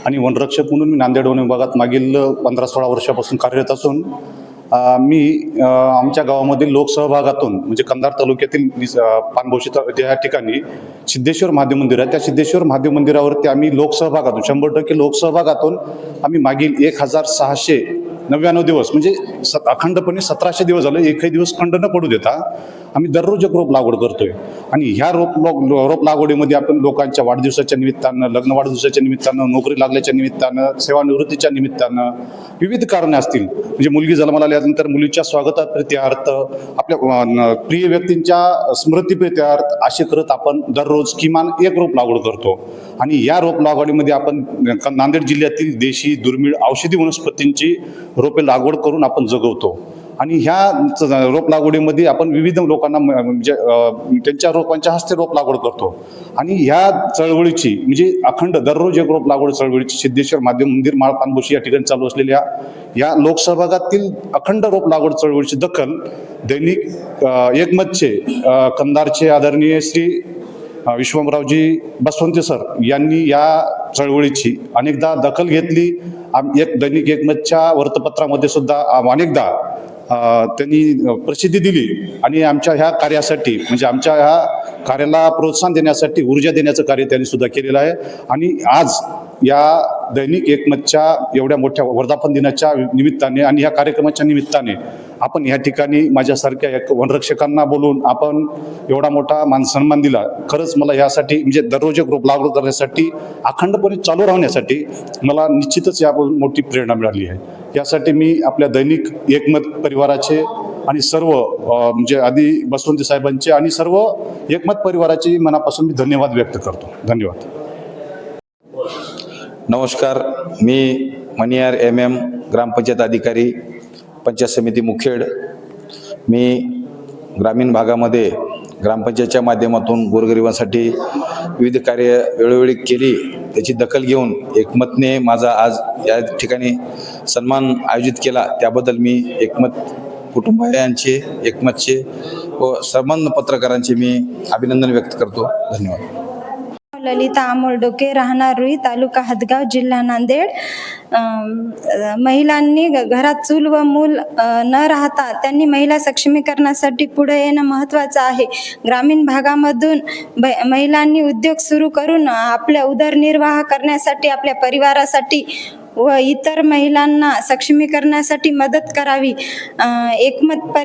आणि वनरक्षक म्हणून मी नांदेड वन विभागात मागील 15-16 वर्षापासून कार्यरत असून मी आमच्या गावामधील लोकसहभागातून म्हणजे कंधार तालुक्यातील पानबोशी या ठिकाणी सिद्धेश्वर महादेव मंदिर आहे. त्या सिद्धेश्वर महादेव मंदिरावरती आम्ही लोकसहभागातून 100% लोकसहभागातून आम्ही मागील 1699 दिवस म्हणजे अखंडपणे 1700 दिवस झाले, एकही दिवस खंड न पडू देता आम्ही दररोज एक रोप लागवड करतोय. आणि ह्या रोप लागवडीमध्ये आपण लोकांच्या वाढदिवसाच्या निमित्तानं, लग्न वाढदिवसाच्या निमित्तानं, नोकरी लागल्याच्या निमित्तानं, सेवानिवृत्तीच्या निमित्तानं, विविध कारणे असतील, म्हणजे मुलगी जन्माला आल्यानंतर मुलीच्या स्वागताप्रित्यार्थ, आपल्या प्रिय व्यक्तींच्या स्मृतीप्रित्यार्थ, असे करत आपण दररोज किमान एक रोप लागवड करतो. आणि या रोप लागवडीमध्ये आपण नांदेड जिल्ह्यातील देशी दुर्मिळ औषधी वनस्पतींची रोपे लागवड करून आपण जगवतो. आणि ह्या रोप लागवडीमध्ये आपण विविध लोकांना म्हणजे त्यांच्या रोपांच्या हस्ते रोप लागवड करतो. आणि ह्या चळवळीची म्हणजे अखंड दररोज एक रोप लागवड चळवळीची सिद्धेश्वर महादेव मंदिर माळ पानबोशी या ठिकाणी चालू असलेल्या या लोकसहभागातील अखंड रोप लागवड चळवळीची दखल दैनिक एकमतचे कंधारचे आदरणीय श्री विश्वमरावजी बसवंते सर यांनी या चळवळीची अनेकदा दखल घेतली. दैनिक एकमतच्या वृत्तपत्रामध्ये सुद्धा अनेकदा त्यांनी प्रसिद्धी दिली आणि आमच्या ह्या कार्यासाठी म्हणजे आमच्या ह्या कार्याला प्रोत्साहन देण्यासाठी, ऊर्जा देण्याचं कार्य त्यांनी सुद्धा केलेलं आहे. आणि आज या दैनिक एकमतच्या एवढ्या मोठ्या वर्धापन दिनाच्या निमित्ताने आणि या कार्यक्रमाच्या निमित्ताने आपण ह्या ठिकाणी माझ्यासारख्या एक वनरक्षकांना बोलून आपण एवढा मोठा मानसन्मान दिला. खरंच मला यासाठी म्हणजे दररोज एक रोप लागवड करण्यासाठी अखंडपणे चालू राहण्यासाठी मला निश्चितच यापासून मोठी प्रेरणा मिळाली आहे. यासाठी मी आपल्या दैनिक एकमत परिवाराचे आणि सर्व म्हणजे आधी बसवंती साहेबांचे आणि सर्व एकमत परिवाराचे मनापासून मी धन्यवाद व्यक्त करतो. धन्यवाद. नमस्कार, मी मणियार MM, ग्रामपंचायत अधिकारी, पंचायत समिती मुखेड. मी ग्रामीण भागामध्ये ग्रामपंचायतच्या माध्यमातून गोरगरिबांसाठी विविध कार्य वेळोवेळी केली. त्याची दखल घेऊन एकमतने माझा आज या ठिकाणी सन्मान आयोजित केला. त्याबद्दल मी एकमत कुटुंबियांचे, एकमतचे व संबंध पत्रकारांचे मी अभिनंदन व्यक्त करतो. धन्यवाद. ललिता अमोल डोके, राहणार रुई, तालुका हदगाव, जिल्हा नांदेड. महिलांनी घरात चूल व मूल न राहता त्यांनी महिला सक्षमीकरणासाठी पुढे येणं महत्त्वाचं आहे. ग्रामीण भागामधून महिलांनी उद्योग सुरू करून आपल्या उदरनिर्वाह करण्यासाठी, आपल्या परिवारासाठी व इतर महिलांना सक्षमीकरणासाठी मदत करावी. एकमत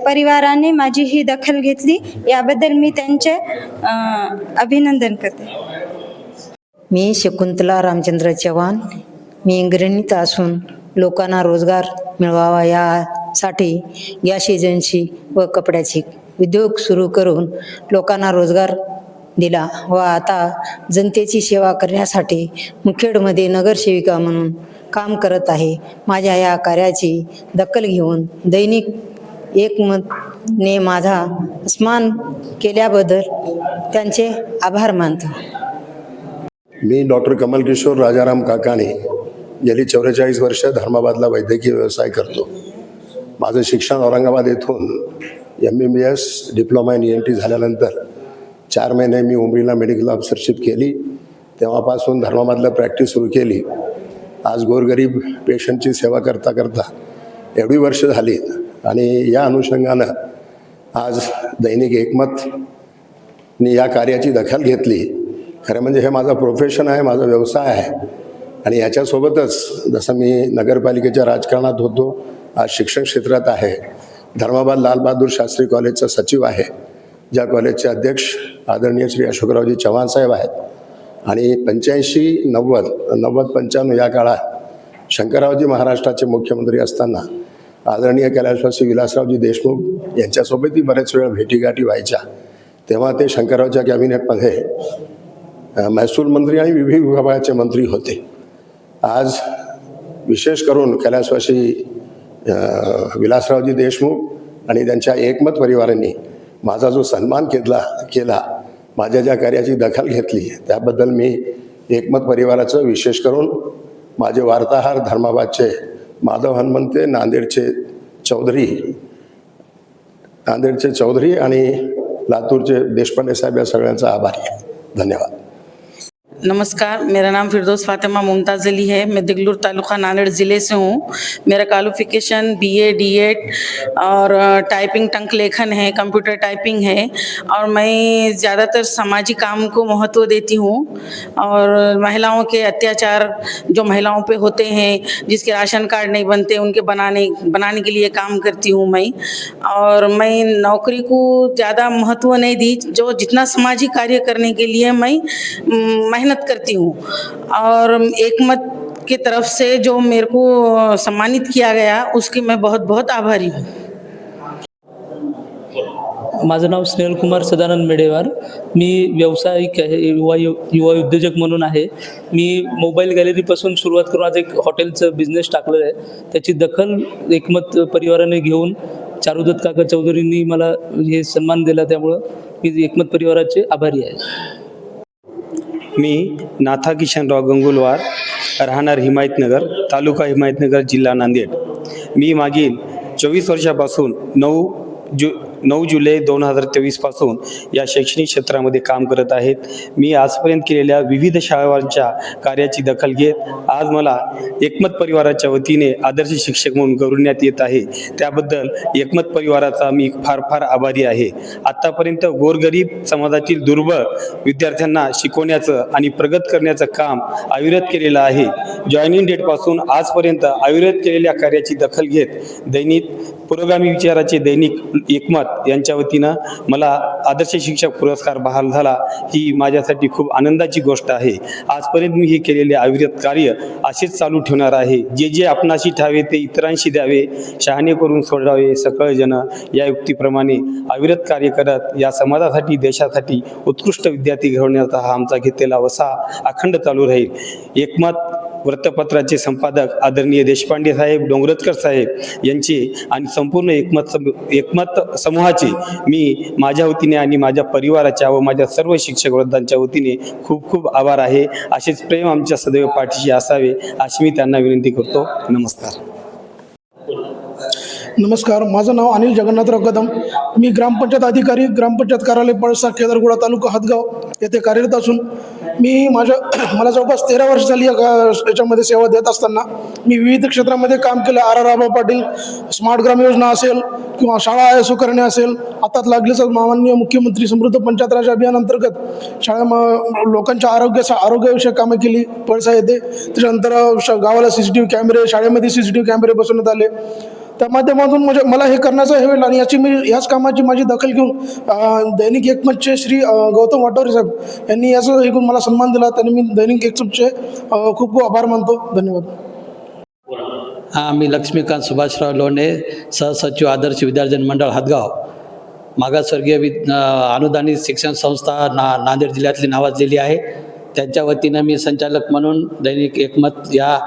परिवाराने माझी ही दखल घेतली, याबद्दल मी त्यांचे अभिनंदन करते. मी शकुंतला रामचंद्र चव्हाण. मी गृहिणी असून लोकांना रोजगार मिळवावा यासाठी गॅस एजन्सी व कपड्याची उद्योग सुरू करून लोकांना रोजगार दिला व आता जनतेची सेवा करण्यासाठी मुखेडमध्ये नगरसेविका म्हणून काम करत आहे. माझ्या या कार्याची दखल घेऊन दैनिक एकमतने माझा सन्मान केल्याबद्दल त्यांचे आभार मानतो. मी डॉक्टर कमल किशोर राजाराम काकाणे. गेली 44 वर्ष धर्माबादला वैद्यकीय व्यवसाय करतो. माझं शिक्षण औरंगाबाद येथून MBBS डिप्लोमा इन ENT झाल्यानंतर 4 महिने मी उमरीला मेडिकल ऑफिसरशिप केली. तेव्हापासून धर्माबादला प्रॅक्टिस सुरू केली. आज गोरगरीब पेशंटची सेवा करता करता एवढी वर्ष झाली आणि या अनुषंगानं आज दैनिक एकमतनी या कार्याची दखल घेतली. खरं म्हणजे हे माझं प्रोफेशन आहे, माझा व्यवसाय आहे आणि याच्यासोबतच जसं मी नगरपालिकेच्या राजकारणात होतो, आज शिक्षण क्षेत्रात आहे. धर्माबाद लालबहादूर शास्त्री कॉलेजचा सचिव आहे, ज्या कॉलेजचे अध्यक्ष आदरणीय श्री अशोकरावजी चव्हाण साहेब आहेत आणि 85-90-95 या काळात शंकररावजी महाराष्ट्राचे मुख्यमंत्री असताना आदरणीय कैलासवासी विलासरावजी देशमुख यांच्यासोबतही बरेच वेळ भेटीगाठी व्हायच्या. तेव्हा ते शंकररावच्या कॅबिनेटमध्ये महसूल मंत्री आणि विविध विभागाचे मंत्री होते. आज विशेष करून कैलासवासी विलासरावजी देशमुख आणि त्यांच्या एकमत परिवारांनी माझा जो सन्मान केला, माझ्या ज्या कार्याची दखल घेतली, त्याबद्दल मी एकमत परिवाराचं, विशेष करून माझे वार्ताहर धर्माबादचे माधव हनुमंते, नांदेडचे चौधरी आणि लातूरचे देशपांडे साहेब या सगळ्यांचा आभारी आहे. धन्यवाद. नमस्कार, मेरा नाम फिरदौस फातिमा मुमताज़ अली है. मैं दिगलूर तालुका नांदेड़ ज़िले से हूँ. मेरा क्वालिफ़िकेशन BA D.Ed और टाइपिंग टंक लेखन है, कंप्यूटर टाइपिंग है और मैं ज़्यादातर सामाजिक काम को महत्व देती हूँ और महिलाओं के अत्याचार जो महिलाओं पे होते हैं, जिसके राशन कार्ड नहीं बनते, उनके बनाने के लिए काम करती हूँ मैं. और मैं नौकरी को ज़्यादा महत्व नहीं दी, जो जितना सामाजिक कार्य करने के लिए मैं मेहनत करती हूँ. और एकमत की तरफ से जो मेरे को सम्मानित किया गया, उसकी मैं बहुत बहुत आभारी हूँ. माझं नाव स्नेहल कुमार सदानंद मेडेवार. मी व्यावसायिक आहे, युवा उद्योजक म्हणून आहे. मी मोबाईल गॅलरीपासून सुरुवात करून आज एक हॉटेलचं बिझनेस टाकलेलं आहे. त्याची दखल एकमत परिवाराने घेऊन चारुदत्त काका चौधरींनी मला हे सन्मान दिला, त्यामुळं मी एकमत परिवाराचे आभारी आहे. मी नाथा किशनराव गंगुलवार, राहणार हिमायतनगर, तालुका हिमायतनगर, जिल्हा नांदेड. मी मागील 24 वर्षापासून 9 जुलै 2023 पासून या शैक्षणिक क्षेत्रामध्ये काम करत आहेत. मी आजपर्यंत केलेल्या विविध शाळांच्या कार्याची दखल घेत आज मला एकमत परिवाराच्या वतीने आदर्श शिक्षक म्हणून गौरवण्यात येत आहे. त्याबद्दल एकमत परिवाराचा मी फार फार आभारी आहे. आत्तापर्यंत गोरगरीब समाजातील दुर्बळ विद्यार्थ्यांना शिकवण्याचं आणि प्रगत करण्याचं काम अविरत केलेलं आहे. जॉईनिंग डेटपासून आजपर्यंत अविरत केलेल्या कार्याची दखल घेत दैनिक पुरोगामी विचाराचे दैनिक एकमत यांच्या वतीनं मला आदर्श शिक्षक पुरस्कार बहाल झाला, ही माझ्यासाठी खूप आनंदाची गोष्ट आहे. आजपर्यंत मी हे केलेले अविरत कार्य असेच चालू ठेवणार आहे. जे जे आपणाशी ठावे ते इतरांशी द्यावे, शहाणे करून सोडावे सकळ जन, या युक्तीप्रमाणे अविरत कार्य करत या समाजासाठी, देशासाठी उत्कृष्ट विद्यार्थी घडवण्याचा हा आमचा घेतलेला वसा अखंड चालू राहील. एकमत वृत्तपत्राचे संपादक आदरणीय देशपांडे साहेब, डोंगरजकर साहेब यांचे आणि संपूर्ण एकमत समूहाचे मी माझ्या वतीने आणि माझ्या परिवाराच्या व माझ्या सर्व शिक्षक वृद्धांच्या वतीने खूप खूप आभार आहे. असेच प्रेम आमच्या सदैव पाठीशी असावे अशी मी त्यांना विनंती करतो. नमस्कार. नमस्कार, माझं नाव अनिल जगन्नाथराव कदम. मी ग्रामपंचायत अधिकारी, ग्रामपंचायत कार्यालय पळसा, केदारगुडा तालुका हदगाव येथे कार्यरत असून मला जवळपास 13 वर्ष झाली याच्यामध्ये सेवा देत असताना मी विविध क्षेत्रामध्ये काम केलं. आर पाटील स्मार्ट ग्राम योजना असेल किंवा शाळा ISO करणे असेल, आता लागलीच माननीय मुख्यमंत्री समृद्ध पंचायत राज अभियान अंतर्गत लोकांच्या आरोग्यविषयक कामं केली पळसा येथे. त्याच्यानंतर गावाला CCTV कॅमेरे, शाळेमध्ये CCTV कॅमेरे बसवण्यात आले. त्या माध्यमातून म्हणजे मला हे करण्याचं हे वेळ आणि याच कामाची माझी दखल घेऊन दैनिक एकमतचे श्री गौतम वाटोरे साहेब यांनी याचं हे करून मला सन्मान दिला. त्यांनी मी दैनिक एकमतचे खूप खूप आभार मानतो. धन्यवाद. मी लक्ष्मीकांत सुभाषराव लोणे, सहसचिव आदर्श विद्यार्थी मंडळ हदगाव, मागासवर्गीय अनुदानित शिक्षण संस्था नांदेड जिल्ह्यातली नावाजलेली आहे. त्यांच्या वतीनं मी संचालक म्हणून दैनिक एकमत या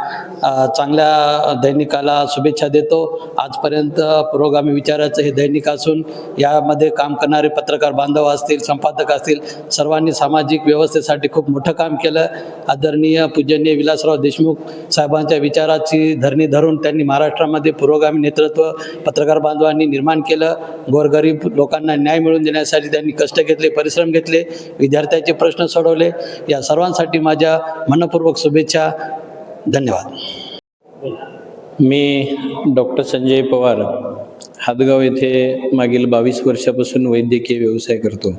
चांगल्या दैनिकाला शुभेच्छा देतो. आजपर्यंत पुरोगामी विचाराचं हे दैनिक असून यामध्ये काम करणारे पत्रकार बांधव असतील, संपादक असतील, सर्वांनी सामाजिक व्यवस्थेसाठी खूप मोठं काम केलं. आदरणीय पूजनीय विलासराव देशमुख साहेबांच्या विचाराची धरणी धरून त्यांनी महाराष्ट्रामध्ये पुरोगामी नेतृत्व पत्रकार बांधवांनी निर्माण केलं. गोरगरीब लोकांना न्याय मिळवून देण्यासाठी त्यांनी कष्ट घेतले, परिश्रम घेतले, विद्यार्थ्यांचे प्रश्न सोडवले. या सर्वांसाठी माझ्या मनपूर्वक शुभेच्छा. धन्यवाद. मी डॉक्टर संजय पवार, हदगाव येथे मागील 22 वर्षापासून वैद्यकीय व्यवसाय करतो.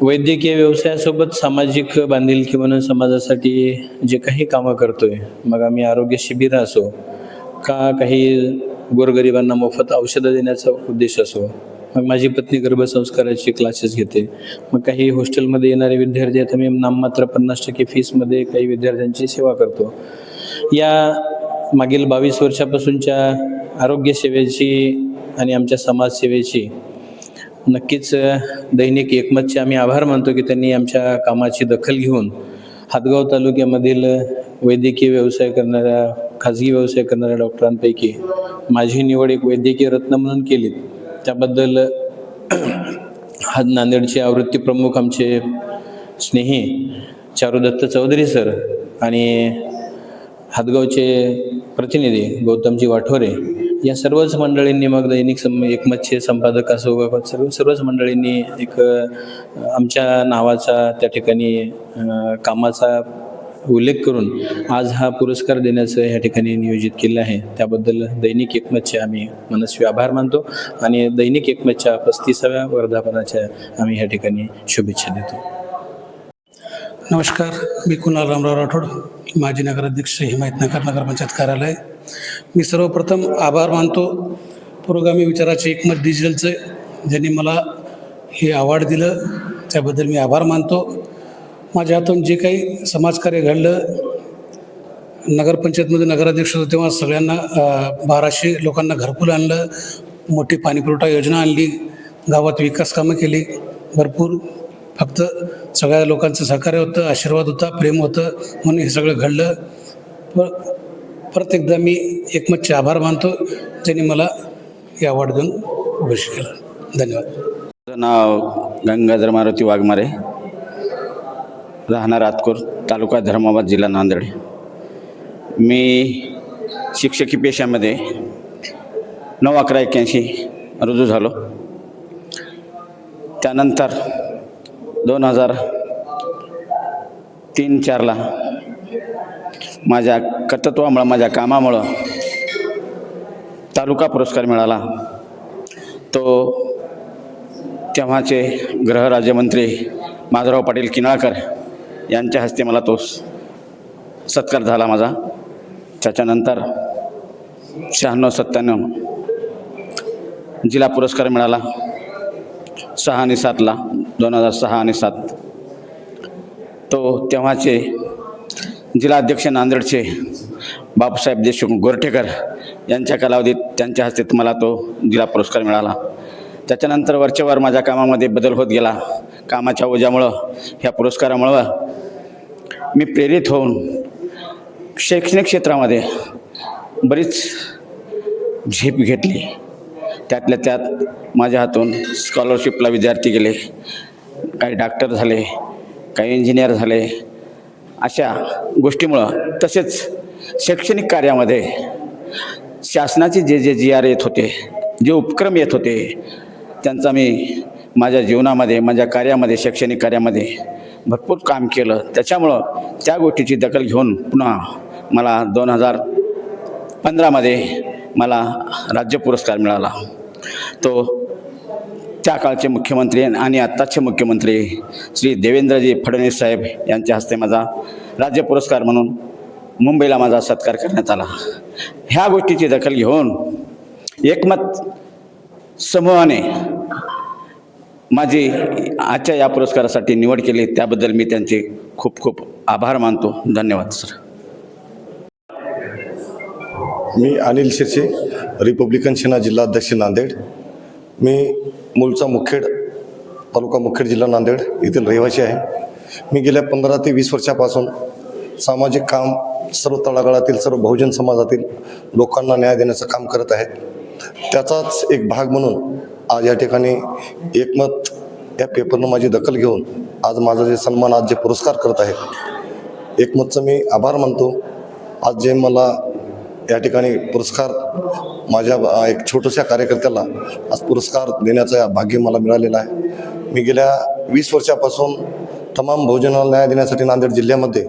वैद्यकीय व्यवसायासोबत सामाजिक बांधिलकी म्हणून समाजासाठी जे काही कामं करतोय, मग आम्ही आरोग्य शिबिर असो का काही गोरगरिबांना मोफत औषधं देण्याचा उद्देश असो, मग माझी पत्नी गर्भसंस्काराचे क्लासेस घेते, मग काही हॉस्टेलमध्ये येणारे विद्यार्थी आता मी नाममात्र 50% फीसमध्ये काही विद्यार्थ्यांची सेवा करतो. या मागील 22 वर्षापासूनच्या आरोग्य सेवेची आणि आमच्या समाजसेवेची नक्कीच दैनिक एकमतचे आम्ही आभार मानतो की त्यांनी आमच्या कामाची दखल घेऊन हदगाव तालुक्यामधील वैद्यकीय व्यवसाय करणाऱ्या, खाजगी व्यवसाय करणाऱ्या डॉक्टरांपैकी माझी निवड एक वैद्यकीय रत्न म्हणून केली. त्याबद्दल नांदेडचे आवृत्ती प्रमुख आमचे स्नेही चारुदत्त चौधरी सर आणि हदगावचे प्रतिनिधी गौतमजी वाठोरे या सर्वच मंडळींनी, मग दैनिक एकमतचे संपादक असो, सर्वच मंडळींनी एक आमच्या नावाचा त्या ठिकाणी कामाचा उल्लेख करून आज हा पुरस्कार देण्याचं ह्या ठिकाणी नियोजित केलं आहे. त्याबद्दल दैनिक एकमतचे आम्ही मनस्वी आभार मानतो आणि दैनिक एकमतच्या 35व्या वर्धापनाच्या आम्ही ह्या ठिकाणी शुभेच्छा देतो. नमस्कार, मी कुणाल रामराव राठोड, माजी नगराध्यक्ष हिमायतनगर नगरपंचायत कार्यालय. मी सर्वप्रथम आभार मानतो पुरोगामी विचाराचे एकमत डिजिटलचे, ज्यांनी मला हे अवॉर्ड दिलं, त्याबद्दल मी आभार मानतो. माझ्या हातून जे काही समाजकार्य घडलं, नगरपंचायतमध्ये नगराध्यक्ष होतो तेव्हा सगळ्यांना 1200 लोकांना घरकुल आणलं, मोठी पाणीपुरवठा योजना आणली, गावात विकास कामं केली भरपूर. फक्त सगळ्या लोकांचं सहकार्य होतं, आशीर्वाद होता, प्रेम होतं, म्हणून हे सगळं घडलं. परत एकदा मी एकमतचे आभार मानतो ज्यांनी मला हे अवॉर्ड देऊन घोषित केलं. धन्यवाद. माझं नाव गंगाधर मारुती वाघमारे, राहणार आतकोर, तालुका धर्माबाद, जिल्हा नांदेड. मी शिक्षकी पेशामध्ये 9/11/81 रुजू झालो. त्यानंतर 2003-04ला माझ्या कर्तृत्वामुळं, माझ्या कामामुळं तालुका पुरस्कार मिळाला. तो तेव्हाचे गृहराज्यमंत्री माधवराव पाटील किनाळकर यांच्या हस्ते मला तो सत्कार झाला माझा. त्याच्यानंतर 96-97 जिल्हा पुरस्कार मिळाला. 6 आणि 7ला 2006 आणि 7 तो तेव्हाचे जिल्हाध्यक्ष नांदेडचे बापूसाहेब देशमुख गोरठेकर यांच्या कालावधीत त्यांच्या हस्ते मला तो जिल्हा पुरस्कार मिळाला. त्याच्यानंतर वरचेवर माझ्या कामामध्ये बदल होत गेला. कामाच्या ओझ्यामुळं ह्या पुरस्कारामुळं मी प्रेरित होऊन शैक्षणिक क्षेत्रामध्ये बरीच झेप घेतली. त्यातल्या त्यात माझ्या हातून स्कॉलरशिपला विद्यार्थी गेले, काही डॉक्टर झाले, काही इंजिनियर झाले. अशा गोष्टीमुळं तसेच शैक्षणिक कार्यामध्ये शासनाचे जे GR येत होते, जे उपक्रम येत होते, त्यांचा मी माझ्या जीवनामध्ये, माझ्या कार्यामध्ये, शैक्षणिक कार्यामध्ये भरपूर काम केलं. त्याच्यामुळं त्या गोष्टीची दखल घेऊन पुन्हा मला 2015मध्ये मला राज्य पुरस्कार मिळाला. तो त्या काळचे मुख्यमंत्री आणि आत्ताचे मुख्यमंत्री श्री देवेंद्रजी फडणवीस साहेब यांच्या हस्ते माझा राज्य पुरस्कार म्हणून मुंबईला माझा सत्कार करण्यात आला. ह्या गोष्टीची दखल घेऊन एकमत समूहाने माझी आजच्या या पुरस्कारासाठी निवड केली. त्याबद्दल मी त्यांचे खूप खूप आभार मानतो. धन्यवाद सर. मी अनिल शिरसे, रिपब्लिकन सेना जिल्हाध्यक्ष नांदेड. मी मूळचा मुखेड, तालुका मुखेड, जिल्हा नांदेड येथील रहिवासी आहे. मी गेल्या 15 ते 20 वर्षापासून सामाजिक काम सर्व तळागाळातील सर्व बहुजन समाजातील लोकांना न्याय देण्याचं काम करत आहे. त्याचाच एक भाग म्हणून आज या ठिकाणी एकमत या पेपरनं माझी दखल घेऊन आज माझा जे सन्मान, आज जे पुरस्कार करत आहेत, एकमतचं मी आभार मानतो. आज जे मला या ठिकाणी पुरस्कार, माझ्या एक छोट्याशा कार्यकर्त्याला आज पुरस्कार देण्याचं भाग्य मला मिळालेलं आहे. मी गेल्या 20 वर्षापासून तमाम बहुजनाला न्याय देण्यासाठी नांदेड जिल्ह्यामध्ये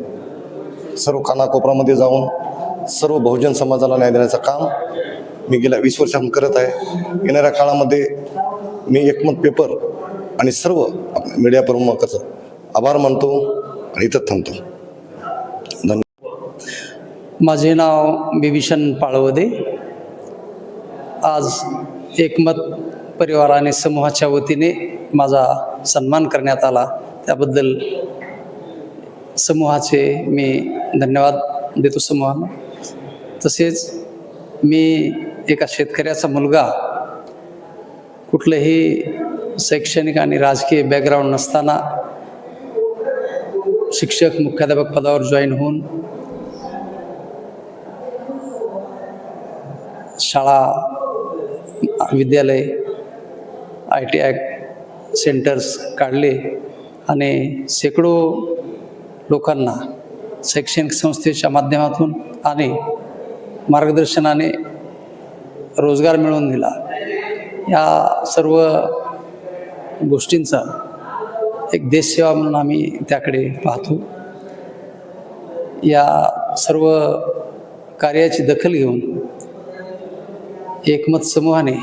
सर्व कानाकोपऱ्यामध्ये जाऊन सर्व बहुजन समाजाला न्याय देण्याचं काम मी गेल्या 20 वर्षापासून करत आहे. येणाऱ्या काळामध्ये मी एकमत पेपर आणि सर्व मीडिया प्रमुखांचा आभार मानतो आणि इथं थांबतो. धन्यवाद. माझे नाव बिभीषण पाळवदे. आज एकमत परिवार आणि समूहाच्या वतीने माझा सन्मान करण्यात आला. त्याबद्दल समूहाचे मी धन्यवाद देतो समूहाला. तसेच मी एका शेतकऱ्याचा मुलगा, कुठलंही शैक्षणिक आणि राजकीय बॅकग्राऊंड नसताना शिक्षक मुख्याध्यापक पदावर जॉईन होऊन शाळा, विद्यालय, ITI सेंटर्स काढले आणि शेकडो लोकांना शैक्षणिक संस्थेच्या माध्यमातून आणि मार्गदर्शनाने रोजगार मिळवून दिला. या सर्व गोष्टींचा एक देशसेवा म्हणून आम्ही त्याकडे पाहतो. या सर्व कार्याची दखल घेऊन एकमत समूहाने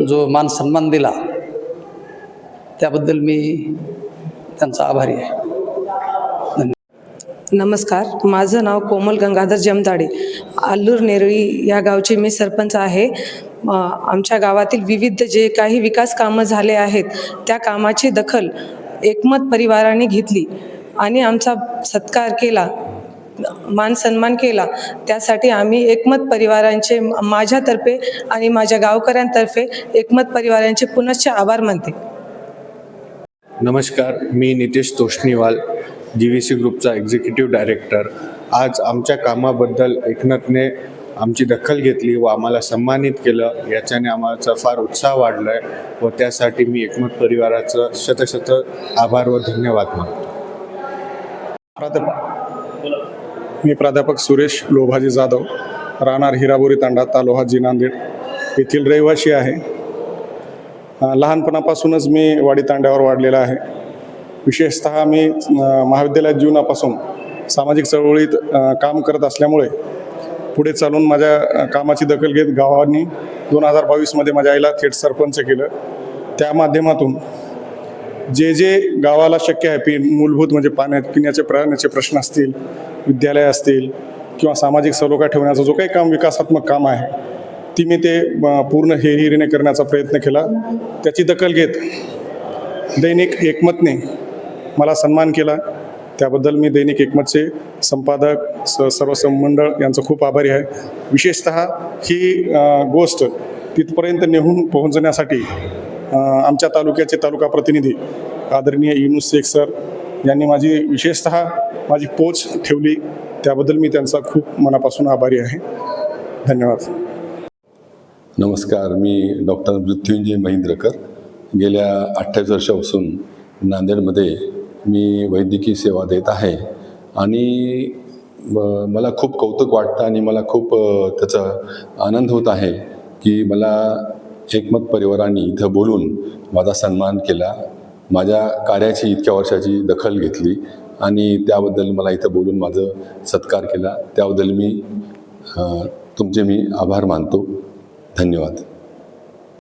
जो मान सन्मान दिला त्याबद्दल मी त्यांचा आभारी आहे. नमस्कार, माझं नाव कोमल गंगाधर जमदाडे. आल्लूर नेरळी या गावचे मी सरपंच आहे. आमच्या गावातील विविध जे काही विकास कामं झाले आहेत त्या कामाची दखल एकमत परिवाराने घेतली आणि आमचा सत्कार केला, मान सन्मान केला. त्यासाठी आम्ही एकमत परिवारांचे, माझ्यातर्फे आणि माझ्या गावकऱ्यांतर्फे एकमत परिवारांचे पुनश्च आभार मानते. नमस्कार, मी नितेश तोष्णीवाल, GVC ग्रुपचा एक्झिक्युटिव्ह डायरेक्टर. आज आमच्या कामाबद्दल एकमतने आमची दखल घेतली व आम्हाला सन्मानित केलं. याच्याने आम्हाला फार उत्साह वाढला आहे व त्यासाठी मी एकमत परिवाराचं शतशत आभार व धन्यवाद मानतो. मी प्राध्यापक सुरेश लोभाजी जाधव, राहणार हिराबोरी तांडा, तालुका नांदेड येथील रहिवासी आहे. लहानपणापासूनच मी वाडी तांड्यावर वाढलेला आहे. विशेषतः मी महाविद्यालयात जीवनापासून सामाजिक चळवळीत काम करत असल्यामुळे पुढे चालून माझ्या कामाची दखल घेत गावांनी 2022मध्ये माझ्या आईला थेट सरपंच केलं. त्या माध्यमातून जे गावाला शक्य आहे, मूलभूत म्हणजे पिण्याचे प्रश्न असतील, विद्यालय असतील, किंवा सामाजिक सलोखा ठेवण्याचं जो काही काम विकासात्मक काम आहे ती मी ते पूर्ण हेरहिरीने करण्याचा प्रयत्न केला. त्याची दखल घेत दैनिक एकमतने मला सन्मान केला. त्याबद्दल मी दैनिक एकमतचे संपादक सर्व मंडळ यांचं खूप आभारी आहे. विशेषतः ही गोष्ट तिथपर्यंत नेऊन पोहोचण्यासाठी आमच्या तालुक्याचे तालुका प्रतिनिधी आदरणीय युनुस शेख सर यांनी विशेषतः माझी पोच ठेवली. त्याबद्दल मी त्यांचा खूप मनापासून आभारी आहे. धन्यवाद. नमस्कार, मी डॉक्टर मृत्युंजय महेंद्रकर. गेल्या 28 वर्षापासून नांदेडमध्ये मी वैद्यकीय सेवा देत आहे आणि मला खूप कौतुक वाटतं आणि मला खूप त्याचा आनंद होत आहे की मला एकमत परिवाराने इथं बोलून माझा सन्मान केला, माझ्या कार्याची इतक्या वर्षाची दखल घेतली आणि त्याबद्दल मला इथं बोलून माझं सत्कार केला. त्याबद्दल तुमचे मी आभार मानतो. धन्यवाद.